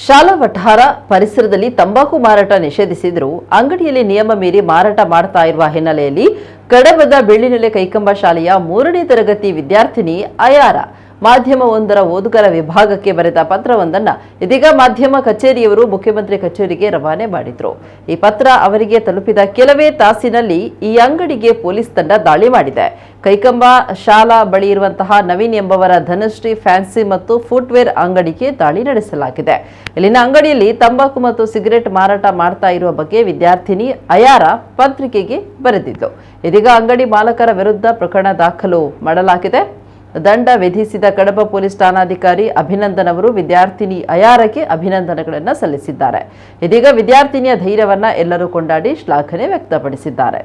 ಶಾಲಾ ವಠಾರ ಪರಿಸರದಲ್ಲಿ ತಂಬಾಕು ಮಾರಾಟ ನಿಷೇಧಿಸಿದ್ರು ಅಂಗಡಿಯಲ್ಲಿ ನಿಯಮ ಮೀರಿ ಮಾರಾಟ ಮಾಡ್ತಾ ಇರುವ ಹಿನ್ನೆಲೆಯಲ್ಲಿ ಕಡಬದ ಬೆಳ್ಳಿನೆಲೆ ಕೈಕಂಬ ಶಾಲೆಯ 3ನೇ ತರಗತಿ ವಿದ್ಯಾರ್ಥಿನಿ ಅಯಾರ ಮಾಧ್ಯಮವೊಂದರ ಓದುಗರ ವಿಭಾಗಕ್ಕೆ ಬರೆದ ಪತ್ರವೊಂದನ್ನು ಇದೀಗ ಮಾಧ್ಯಮ ಕಚೇರಿಯವರು ಮುಖ್ಯಮಂತ್ರಿ ಕಚೇರಿಗೆ ರವಾನೆ ಮಾಡಿದ್ರು। ಈ ಪತ್ರ ಅವರಿಗೆ ತಲುಪಿದ ಕೆಲವೇ ತಾಸಿನಲ್ಲಿ ಈ ಅಂಗಡಿಗೆ ಪೊಲೀಸ್ ತಂಡ ದಾಳಿ ಮಾಡಿದೆ। ಕೈಕಂಬ ಶಾಲಾ ಬಳಿ ಇರುವಂತಹ ನವೀನ್ ಎಂಬವರ ಧನಶ್ರೀ ಫ್ಯಾನ್ಸಿ ಮತ್ತು ಫುಟ್ವೇರ್ ಅಂಗಡಿಗೆ ದಾಳಿ ನಡೆಸಲಾಗಿದೆ। ಇಲ್ಲಿನ ಅಂಗಡಿಯಲ್ಲಿ ತಂಬಾಕು ಮತ್ತು ಸಿಗರೆಟ್ ಮಾರಾಟ ಮಾಡ್ತಾ ಇರುವ ಬಗ್ಗೆ ವಿದ್ಯಾರ್ಥಿನಿ ಅಯಾರ ಪತ್ರಿಕೆಗೆ ಬರೆದಿದ್ದು ಇದೀಗ ಅಂಗಡಿ ಮಾಲಕರ ವಿರುದ್ಧ ಪ್ರಕರಣ ದಾಖಲು ಮಾಡಲಾಗಿದೆ। ದಂಡ ವಿಧಿಸಿದ ಕಡಬ ಪೊಲೀಸ್ ಠಾಣಾಧಿಕಾರಿ ಅಭಿನಂದನ್ ಅವರು ವಿದ್ಯಾರ್ಥಿನಿ ಅಯಾರಕ್ಕೆ ಅಭಿನಂದನೆಗಳನ್ನು ಸಲ್ಲಿಸಿದ್ದಾರೆ। ಇದೀಗ ವಿದ್ಯಾರ್ಥಿನಿಯ ಧೈರ್ಯವನ್ನ ಎಲ್ಲರೂ ಕೊಂಡಾಡಿ ಶ್ಲಾಘನೆ ವ್ಯಕ್ತಪಡಿಸಿದ್ದಾರೆ।